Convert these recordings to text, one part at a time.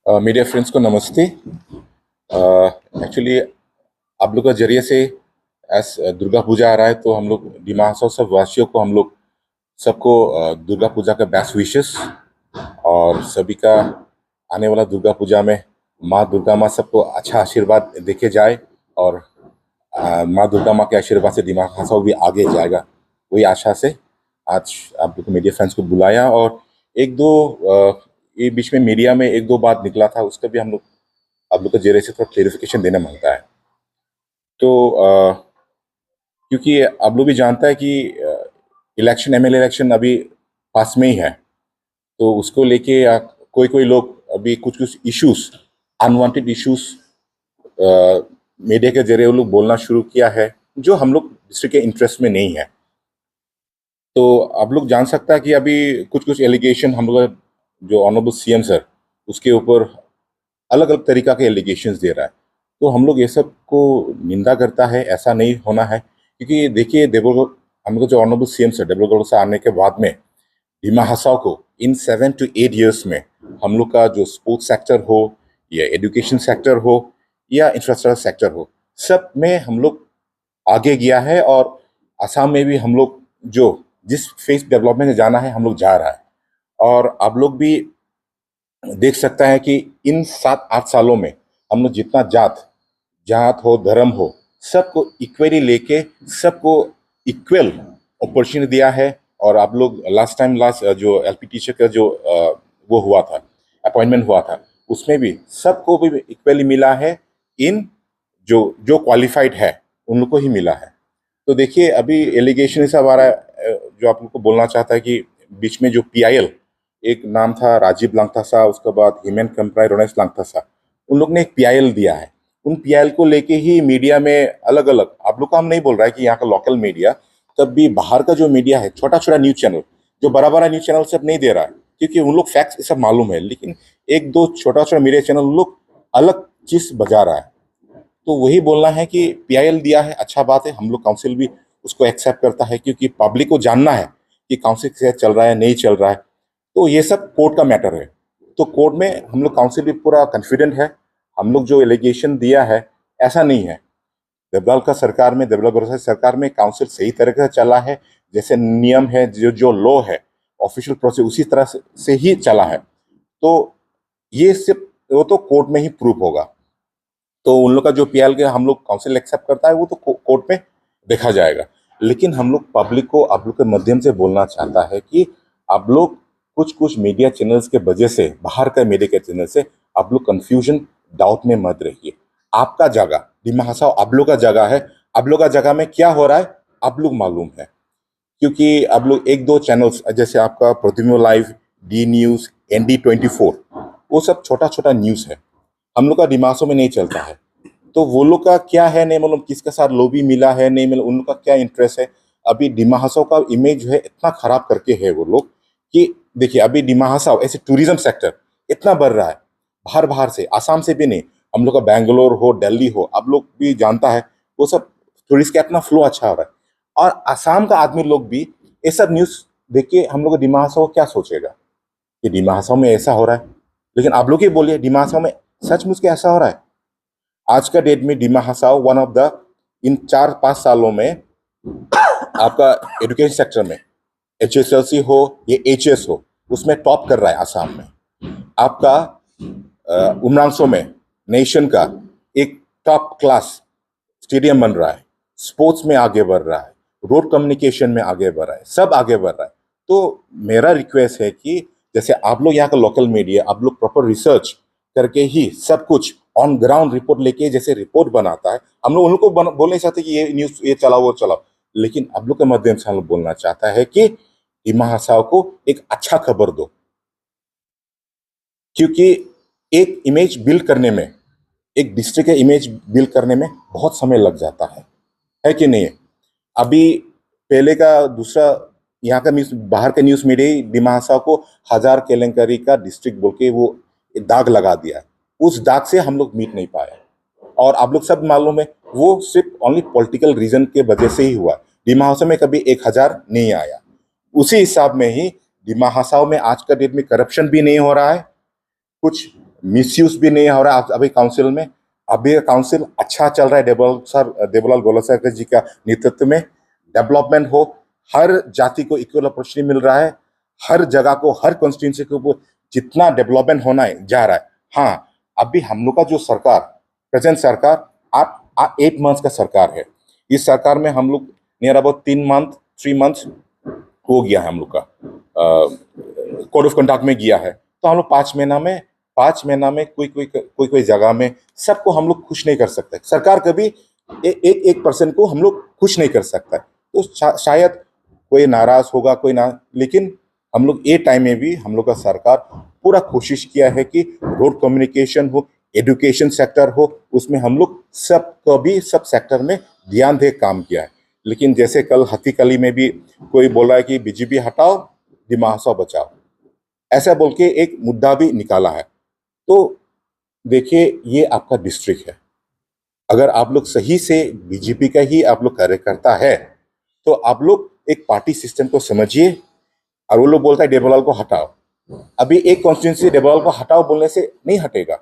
Media friends को नमस्ते। Actually आप लोग का जरिए से एस दुर्गा पूजा आ रहा है, तो हम लोग डिमासा सब वासियों को हम लोग सबको दुर्गा पूजा का बेस्ट विशेस, और सभी का आने वाला दुर्गा पूजा में माँ दुर्गा माँ सबको अच्छा आशीर्वाद देके जाए, और माँ दुर्गा माँ के आशीर्वाद से डिमासा भी आगे जाएगा, वही आशा से आज आप लोग को मीडिया फ्रेंड्स को बुलाया। और एक दो ये बीच में मीडिया में एक दो बात निकला था, उसका भी हम लोग आप लोग के जरिए से थोड़ा क्लेरिफिकेशन देना मांगता है। तो क्योंकि आप लोग भी जानता है कि इलेक्शन एमएलए इलेक्शन अभी पास में ही है, तो उसको लेके कोई कोई लोग अभी कुछ कुछ इश्यूज, अनवांटेड इश्यूज मीडिया के जरिए वो लोग बोलना शुरू किया है, जो हम लोग डिस्ट्रिक्ट के इंटरेस्ट में नहीं है। तो आप लोग जान सकता है कि अभी कुछ कुछ एलिगेशन हम लोग जो ऑनरेबल सीएम सर उसके ऊपर अलग अलग तरीका के एलिगेशंस दे रहा है, तो हम लोग ये सब को निंदा करता है, ऐसा नहीं होना है। क्योंकि देखिए देवगढ़, हम लोग जो ऑनरेबल सीएम सर देवगढ़ से आने के बाद में डिमा हसाओ को इन 7 to 8 years में हम लोग का जो स्पोर्ट्स सेक्टर हो या एजुकेशन सेक्टर हो या इंफ्रास्ट्रक्चर सेक्टर हो, सब में हम लोग आगे गया है। और असम में भी हम लोग जो जिस फेस डेवलपमेंट में जाना है हम लोग जा रहा है। और आप लोग भी देख सकता है कि इन 7-8 सालों में हम लोग जितना जात हो धर्म हो सबको इक्वली लेके सबको इक्वल अपॉर्चुनिटी दिया है। और आप लोग लास्ट जो एलपी टीचर का जो वो हुआ था, अपॉइंटमेंट हुआ था, उसमें भी सबको भी इक्वली मिला है। इन जो जो क्वालिफाइड है उन लोग को ही मिला है। तो देखिए अभी एलिगेशन सब आ रहा है, जो आप लोग को बोलना चाहता है कि बीच में जो पीआईएल एक नाम था राजीव लांगथासा, उसके बाद हिमेन कंप्राई रोनेस लांगथासा, उन लोग ने एक पीआईएल दिया है। उन पीआईएल को लेके ही मीडिया में अलग अलग, आप लोग का हम नहीं बोल रहा है कि यहाँ का लोकल मीडिया, तब भी बाहर का जो मीडिया है, छोटा छोटा न्यूज चैनल, जो बड़ा बड़ा न्यूज चैनल सब नहीं दे रहा है, क्योंकि उन लोग फैक्ट्स सब मालूम है, लेकिन एक दो छोटा छोटा मीडिया चैनल उन लोग अलग चीज बजा रहा है। तो वही बोलना है कि पीआईएल दिया है, अच्छा बात है, हम लोग काउंसिल भी उसको एक्सेप्ट करता है, क्योंकि पब्लिक को जानना है कि काउंसिल से चल रहा है नहीं चल रहा है। तो ये सब कोर्ट का मैटर है, तो कोर्ट में हम लोग काउंसिल भी पूरा कॉन्फिडेंट है। हम लोग जो एलिगेशन दिया है ऐसा नहीं है। देवलाल का सरकार में, देवलाल गोरसा सरकार में काउंसिल सही तरीके से चला है, जैसे नियम है, जो जो लॉ है, ऑफिशियल प्रोसेस उसी तरह से ही चला है। तो ये सिर्फ वो तो कोर्ट में ही प्रूफ होगा। तो उन लोग का जो पीएल के हम लोग काउंसिल एक्सेप्ट करता है वो तो कोर्ट में देखा जाएगा। लेकिन हम लोग पब्लिक को आप लोग के माध्यम से बोलना चाहता है कि आप लोग कुछ कुछ मीडिया चैनल्स के वजह से, बाहर का मीडिया के चैनल से आप लोग कंफ्यूजन डाउट में मत रहिए। आपका जगह डिमा हसाओ आप लोग का जगह है, आप लोग का जगह में क्या हो रहा है आप लोग मालूम है। क्योंकि आप लोग एक दो चैनल्स जैसे आपका प्रतिदिन लाइव, डी न्यूज, ND24, वो सब छोटा छोटा न्यूज है, हम लोग का दिमागों में नहीं चलता है। तो वो लोग का क्या है नहीं मालूम, किसके साथ लोबी मिला है नहीं मालूम, उन लोग का क्या इंटरेस्ट है। अभी डिमा हसाओ का इमेज जो है इतना खराब करके है वो लोग कि देखिए अभी डिमा हसाओ ऐसे टूरिज्म सेक्टर इतना बढ़ रहा है, बाहर बाहर से, आसाम से भी नहीं, हम लोग का बैंगलोर हो, दिल्ली हो, आप लोग भी जानता है, वो सब टूरिस्ट का इतना फ्लो अच्छा हो रहा है। और आसाम का आदमी लोग भी ये सब न्यूज देख के हम लोग डिमा हसाओ क्या सोचेगा कि डिमा हसाओ में ऐसा हो रहा है। लेकिन आप लोग ही बोलिए डिमा हसाओ में सचमुच के ऐसा हो रहा है। आज का डेट में Dima Hasao one of the, इन 4-5 सालों में आपका एजुकेशन सेक्टर में HSLC हो या HS हो, उसमें टॉप कर रहा है आसाम में। आपका उमरांसो में नेशन का एक टॉप क्लास स्टेडियम बन रहा है, स्पोर्ट्स में आगे बढ़ रहा है, रोड कम्युनिकेशन में आगे बढ़ रहा है, सब आगे बढ़ रहा है। तो मेरा रिक्वेस्ट है कि जैसे आप लोग यहाँ का लोकल मीडिया, आप लोग प्रॉपर रिसर्च करके ही सब कुछ ऑन ग्राउंड रिपोर्ट लेके जैसे रिपोर्ट बनाता है, हम लोग उनको बोल नहीं चाहते कि ये न्यूज ये चलाओ वो चलाओ, लेकिन आप लोग के माध्यम से हम लोग बोलना चाहता है कि डिमा हसाओ को एक अच्छा खबर दो। क्योंकि एक इमेज बिल्ड करने में, एक डिस्ट्रिक्ट का इमेज बिल्ड करने में बहुत समय लग जाता है कि नहीं। अभी पहले का दूसरा यहाँ का न्यूज, बाहर का न्यूज मीडिया डिमा हसाओ को हजार केलेंकारी का डिस्ट्रिक्ट बोल के वो दाग लगा दिया, उस दाग से हम लोग मीट नहीं पाए। और आप लोग सब मालूम है वो सिर्फ ओनली पॉलिटिकल रीजन के वजह से ही हुआ। डिमा हसाओ में कभी 1000 नहीं आया। उसी हिसाब में ही डिमा हसाओ में आज का डेट में करप्शन भी नहीं हो रहा है, कुछ मिसयूज भी नहीं हो रहा है अभी काउंसिल में। अभी काउंसिल अच्छा चल रहा है देवलाल गोलसाकर जी का नेतृत्व में। डेवलपमेंट हो, हर जाति को इक्वल अपॉर्चुनिटी मिल रहा है, हर जगह को, हर कॉन्स्टिट्यूंसी को जितना डेवलपमेंट होना है जा रहा है। हाँ, अभी हम लोग का जो सरकार, प्रेजेंट सरकार, आप 8 मंथ्स का सरकार है। इस सरकार में हम लोग नियर अबाउट 3 मंथ हो गया है हम लोग का, कोड ऑफ कंडक्ट में गया है। तो हम लोग 5 महीना में कोई जगह में सबको हम लोग खुश नहीं कर सकते। सरकार कभी एक पर्सन को हम लोग खुश नहीं कर सकता। तो शायद कोई नाराज होगा, कोई ना, लेकिन हम लोग ये टाइम में भी हम लोग का सरकार पूरा कोशिश किया है कि रोड कम्युनिकेशन हो, एजुकेशन सेक्टर हो, उसमें हम लोग सब सेक्टर में ध्यान दे काम किया है। लेकिन जैसे कल हथीकली में भी कोई बोल रहा है कि बीजेपी हटाओ, दिमाग बचाओ, ऐसा बोल के एक मुद्दा भी निकाला है। तो देखिए, ये आपका डिस्ट्रिक्ट है। अगर आप लोग सही से बीजेपी का ही आप लोग कार्यकर्ता है तो आप लोग एक पार्टी सिस्टम को समझिए। और वो लोग बोलता है डेबोलाल को हटाओ, अभी एक कॉन्स्टिट्यूंसी डेबोलाल को हटाओ बोलने से नहीं हटेगा।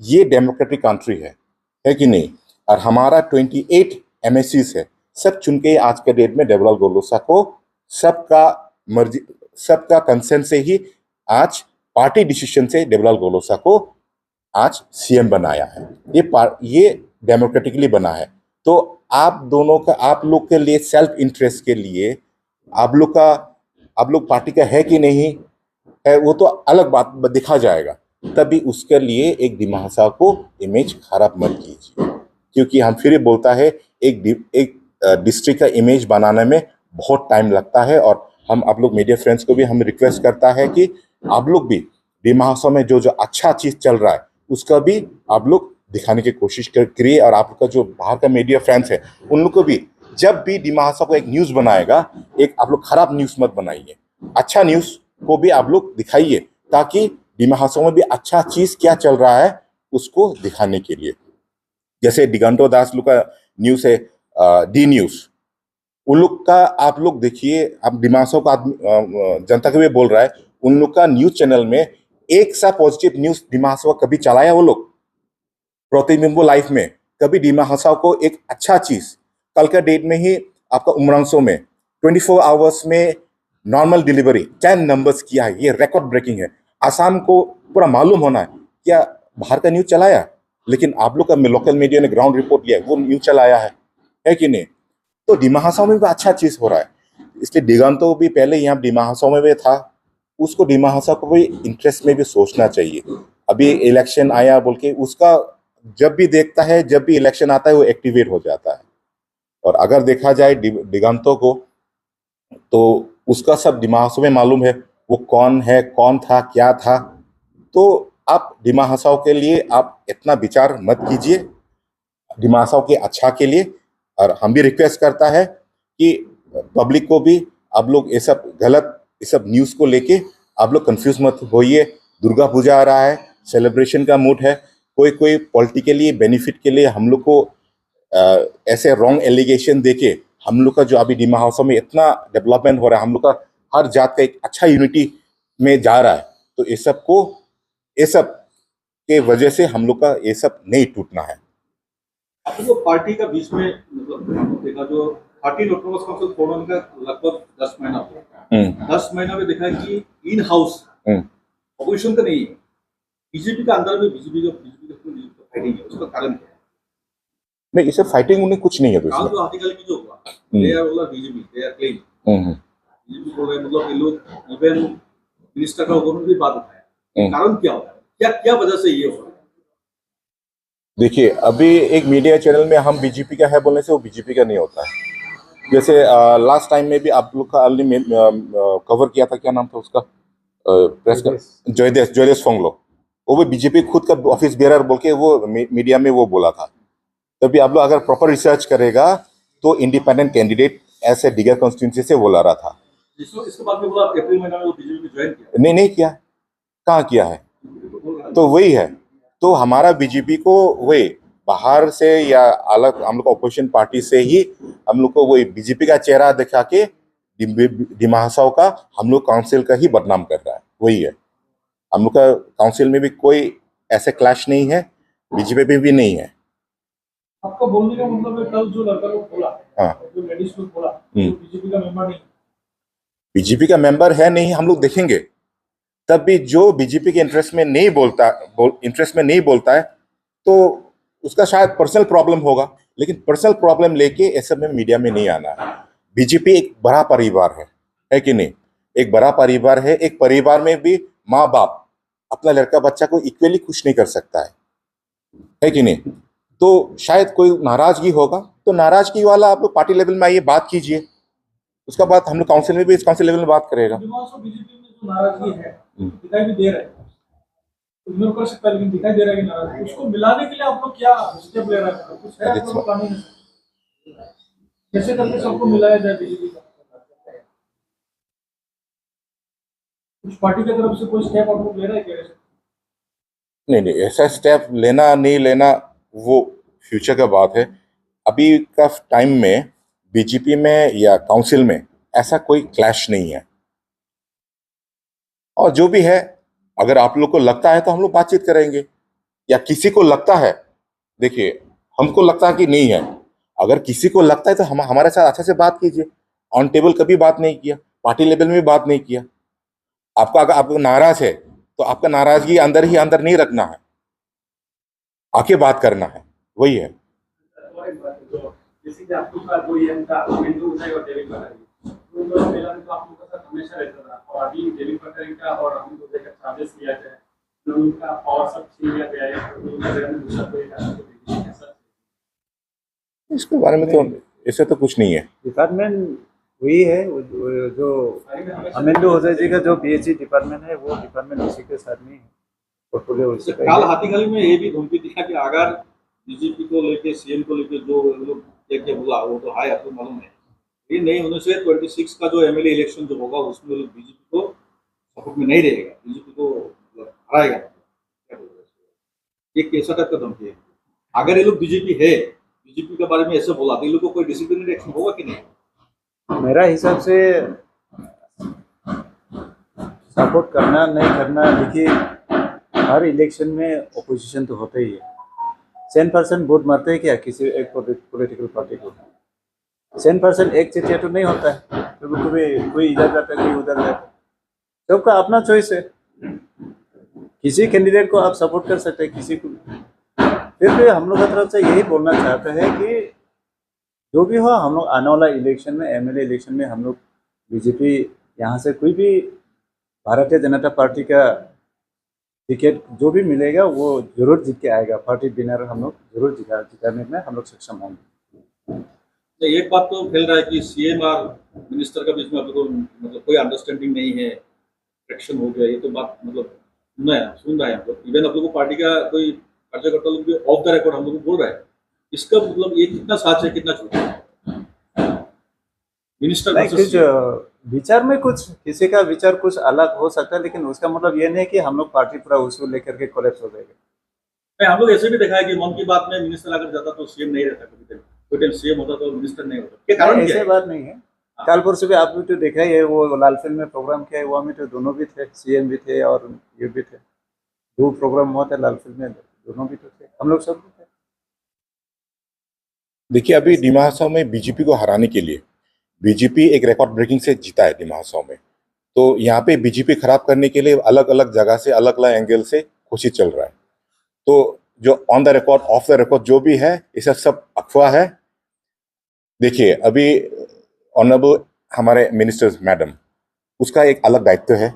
ये डेमोक्रेटिक कंट्री है कि नहीं? और हमारा 28 MSCs है, सब चुन के आज के डेट में डेबोलाल गोलोसा को सबका मर्जी, सबका कंसेंट से ही आज पार्टी डिसीजन से डेबोलाल गोलोसा को आज CM बनाया है। ये डेमोक्रेटिकली बना है। तो आप दोनों का, आप लोग के लिए सेल्फ इंटरेस्ट के लिए आप लोग पार्टी का है कि नहीं है वो तो अलग बात दिखा जाएगा। तभी उसके लिए एक दिमाग को इमेज खराब मत कीजिए, क्योंकि हम फिर बोलता है एक डिस्ट्रिक्ट का इमेज बनाने में बहुत टाइम लगता है। और हम आप लोग मीडिया फ्रेंड्स को भी हम रिक्वेस्ट करता है कि आप लोग भी दिमाग में जो अच्छा चीज चल रहा है उसका भी आप लोग दिखाने की कोशिश करिए। और आप लोग का जो बाहर का मीडिया फ्रेंड्स है उन लोग को भी, जब भी दिमाग को एक न्यूज बनाएगा, एक आप लोग खराब न्यूज मत बनाइए, अच्छा न्यूज को भी आप लोग दिखाइए, ताकि दिमाग में भी अच्छा चीज क्या चल रहा है उसको दिखाने के लिए। जैसे दिगंतो दास लोग का न्यूज है, डी न्यूज, उन लोग का आप लोग देखिए। आप दिमाग का जनता को भी बोल रहा है, उन लोग का न्यूज चैनल में एक सा पॉजिटिव न्यूज दिमाग कभी चलाया वो लोग प्रतिबिंब लाइफ में? कभी दिमाग को एक अच्छा चीज, कल का डेट में ही आपका उमरांसो में 24 आवर्स में नॉर्मल डिलीवरी 10 नंबर्स किया है, ये रिकॉर्ड ब्रेकिंग है। आसाम को पूरा मालूम होना है क्या बाहर का न्यूज चलाया, लेकिन आप लोग का लोकल मीडिया ने ग्राउंड रिपोर्ट लिया, वो न्यूज चलाया है कि नहीं? तो दिमाग में भी अच्छा चीज हो रहा है। इसलिए दिगंतो भी पहले यहाँ दिमाग में भी था, उसको दिमाग को भी इंटरेस्ट में भी सोचना चाहिए। अभी इलेक्शन आया बोल के उसका जब भी देखता है, जब भी इलेक्शन आता है वो एक्टिवेट हो जाता है। और अगर देखा जाए दिगंतो को, तो उसका सब दिमाग में मालूम है वो कौन है, कौन था, क्या था। तो आप दिमाग के लिए आप इतना विचार मत कीजिए, दिमाग के अच्छा के लिए। और हम भी रिक्वेस्ट करता है कि पब्लिक को भी आप लोग ये सब न्यूज को लेके आप लोग कंफ्यूज मत होइए। दुर्गा पूजा आ रहा है, सेलिब्रेशन का मूड है, कोई पॉलिटिकली बेनिफिट के लिए हम लोग को ऐसे रॉन्ग एलिगेशन देके हम लोग का जो अभी दिमाग में इतना डेवलपमेंट हो रहा है, हम लोग का हर जात का एक अच्छा यूनिटी में जा रहा है। तो ये सब के वजह से हम लोग का ये सब नहीं टूटना है। जो पार्टी का बीच में मतलब देखा, जो पार्टी इलेक्टोरल काउंसिल तोड़ने का लगभग 10 महीना हुआ। 10 महीना में देखा कि इन हाउस अपोजिशन का नहीं है, बीजेपी का अंदर में बीजेपी का फाइटिंग है। उसका कारण क्या है? नहीं, इसे फाइटिंग उन्हें कुछ नहीं है। तो जो आर्टिकल की जो हुआ, दे आर बोला BJP, they are claim, BJP बोल रहे, मतलब ये लोग इवन मिनिस्टर का ऊपर भी बात उठाया। कारण क्या होता है, क्या वजह से ये हो रहा है? देखिए, अभी एक मीडिया चैनल में हम बीजेपी का है बोलने से वो बीजेपी का नहीं होता है। जैसे लास्ट टाइम में भी आप लोग का अर्ली कवर किया था, क्या नाम था उसका, प्रेस का, जयदेश फोंगलो, वो भी बीजेपी खुद का ऑफिस बेरर बोल के वो मीडिया में वो बोला था। तभी आप लोग अगर प्रॉपर रिसर्च करेगा तो इंडिपेंडेंट कैंडिडेट ऐसे डिगर कॉन्स्टिट्यूंसी से वो लड़ा था। इसके बाद में बोला अप्रैल महीना में वो बीजेपी में ज्वाइन किया। नहीं किया, कहाँ किया है? तो वही है। तो हमारा बीजेपी को वही बाहर से या अलग हम लोग अपोजिशन पार्टी से ही हम लोग को वही बीजेपी का चेहरा दिखा के दिमाग का हम लोग काउंसिल का ही बदनाम कर रहा है। वही है, हम लोग का काउंसिल में भी कोई ऐसे क्लैश नहीं है, बीजेपी में भी नहीं है। आपका बोलने का मतलब है कल जो लड़का लोग बोला, हाँ, जो लेडीज लोग बोला, बीजेपी का मेंबर नहीं। बीजेपी का मेंबर है नहीं, हम लोग देखेंगे। तब भी जो बीजेपी के इंटरेस्ट में नहीं बोलता है तो उसका शायद पर्सनल प्रॉब्लम होगा, लेकिन पर्सनल प्रॉब्लम लेके ऐसे में मीडिया में नहीं आना है। बीजेपी एक बड़ा परिवार है कि नहीं? एक बड़ा परिवार है। एक परिवार में भी माँ बाप अपना लड़का बच्चा को इक्वली खुश नहीं कर सकता है कि नहीं? तो शायद कोई नाराजगी होगा, तो नाराजगी वाला आप लोग पार्टी लेवल में आइए, बात कीजिए। उसका बाद हम लोग काउंसिल में भी, इस काउंसिल लेवल में बात करेगा। बीजेपी में जो नाराजगी है दिखाई भी दे रहा है, इग्नोर कर सकता है, लेकिन दिखाई दे रहा है कि नाराजगी, उसको मिलाने के लिए आप लोग क्या स्टेप ले रहे हैं? कुछ है आप लोग प्लानिंग? कैसे करके सबको मिलाया जाए बीजेपी का? कुछ पार्टी की तरफ से कोई स्टेप आप लोग ले रहे हैं क्या? नहीं, ऐसा स्टेप लेना नहीं लेना वो फ्यूचर का बात है। अभी का टाइम में बीजेपी में या काउंसिल में ऐसा कोई क्लैश नहीं है। और जो भी है, अगर आप लोग को लगता है तो हम लोग बातचीत करेंगे, या किसी को लगता है, देखिए हमको लगता है कि नहीं है, अगर किसी को लगता है तो हम हमारे साथ अच्छे से बात कीजिए। ऑन टेबल कभी बात नहीं किया, पार्टी लेवल में भी बात नहीं किया। आपका अगर आपको नाराज है तो आपका नाराजगी अंदर ही अंदर नहीं रखना है, आके बात करना है, वही है। जैसे कि आपको का जो ये उनका विंडो है और डेविड पटारी, उन दोनों मेला में तो आप लोगों का साथ हमेशा रहता था, और अभी डेविड पटारी का और हम लोग देखकर चार्जेस लिया जाए, उनका पावर सब छीन लिया गया है, तो उनका जगह में दूसरा कोई ऐसा इसके बारे में तो ऐसे तो कुछ नहीं है। डिपार्टमेंट वही है, जो अमेंडो ओझा जी का जो बीएससी डिपार्टमेंट है, वो डिपार्टमेंट उसी के साथ में है, पोर्टफोलियो उसी का ही कल है। हाथीगली में ये भी धमकी दिया कि अगर बीजेपी को लेके सीएम को लेके जो लोग क्या बोला वो तो हाय आपको मालूम है, ये नहीं होने से 26 का जो एमएलए इलेक्शन जो होगा उसमें लोग बीजेपी को सपोर्ट में नहीं रहेगा, बीजेपी को हराएगा। क्या बोल रहे हैं, ये कैसा टाइप का धमकी है? अगर ये लोग बीजेपी के बारे में ऐसे बोला तो ये लोग को कोई डिसिप्लिनरी एक्शन होगा कि नहीं? मेरा हिसाब से सपोर्ट करना नहीं करना, देखिए हर इलेक्शन में ओपोजिशन तो होता ही है। 10% वोट मारते हैं क्या किसी एक पॉलिटिकल पार्टी को? 10% एक चिटिया तो नहीं होता है, क्योंकि कभी कोई इधर जाता है कोई उधर जाता है, सबका अपना चॉइस है। किसी कैंडिडेट को आप सपोर्ट कर सकते हैं, किसी को। फिर भी हम लोग की तरफ से यही बोलना चाहते हैं कि जो भी हो, हम लोग आने वाला इलेक्शन में, एमएलए इलेक्शन में, हम लोग बीजेपी यहाँ से कोई भी भारतीय जनता पार्टी का टिकट जो भी मिलेगा वो जरूर जीत के आएगा। पार्टी विनर हम लोग जरूर जिताने में हम लोग सक्षम होंगे। एक बात तो फैल रहा है कि सीएम और मिनिस्टर के बीच में मतलब कोई अंडरस्टैंडिंग नहीं है, फ्रिक्शन हो गया, ये तो बात मतलब सुन रहा है हम लोग। इवन आप लोग को पार्टी का कोई कार्यकर्ता लोग भी ऑफ द रिकॉर्ड हम लोग को बोल रहा है, इसका मतलब ये कितना सच है कितना झूठ है? मिनिस्टर कुछ विचार में कुछ किसी का विचार कुछ अलग हो सकता है, लेकिन उसका मतलब ये नहीं कि हम लोग पार्टी पूरा उसको लेकर के कोलैप्स हो जाएगा। हम लोग ऐसे भी देखा है कि मन की बात में मिनिस्टर अगर जाता तो सीएम नहीं रहता, कभी कोई टाइम सीएम होता तो मिनिस्टर नहीं होता। क्या कारण ऐसे बात नहीं है। कल परसों भी आप भी तो देखा ही है, वो लालफिल्म में प्रोग्राम किया है, वो में तो दोनों भी थे, सीएम भी थे और ये भी थे। 2 प्रोग्राम हुआ था लालफिल्म में, दोनों भी तो थे, हम लोग सब थे। देखिए, अभी डिमा हासाओ में बीजेपी को हराने के लिए बीजेपी एक रिकॉर्ड ब्रेकिंग से जीता है डिमा हासाओ में। तो यहाँ पे बीजेपी खराब करने के लिए अलग अलग जगह से, अलग अलग एंगल से कोशिश चल रहा है। तो जो on the record, of the record जो भी है, ये सब अफवाह है। देखिए, अभी ऑनरेबल हमारे मिनिस्टर्स मैडम, उसका एक अलग दायित्व है,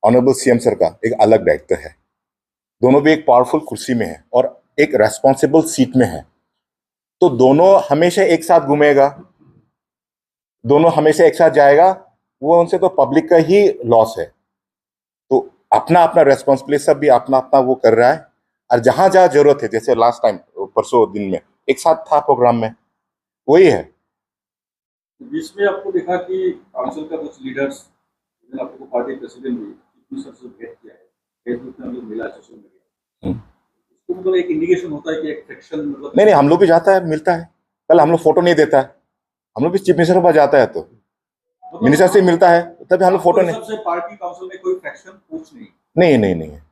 ऑनरेबल सीएम सर का एक अलग दायित्व है। दोनों भी एक पावरफुल कुर्सी में है और एक रेस्पॉन्सिबल सीट में है। तो दोनों हमेशा एक साथ घूमेगा, दोनों हमेशा एक साथ जाएगा, वो उनसे तो पब्लिक का ही लॉस है। तो अपना अपना रेस्पॉन्सिबिलिटी सब भी अपना अपना वो कर रहा है। और जहां जहां जरूरत है, जैसे लास्ट टाइम परसों दिन में एक साथ था प्रोग्राम में, वही है। बीच में आपको देखा कि काउंसिल का कुछ लीडर्स, आपको पार्टी प्रेसिडेंट भी सर से भेंट किया है, फेसबुक में हम लोग मिला, सोशल मीडिया, उसको मतलब एक इंडिकेशन होता है कि एक फ्रिक्शन मतलब नहीं, हम लोग भी जाता है, मिलता है। कल हम लोग फोटो नहीं देता है, हम लोग भी चीफ मिनिस्टर के पास जाता है, तो मिनिस्टर से मिलता है, तभी हम लोग फोटो नहीं। सबसे पार्टी काउंसिल में कोई फ्रिक्शन कुछ नहीं। नहीं नहीं नहीं है।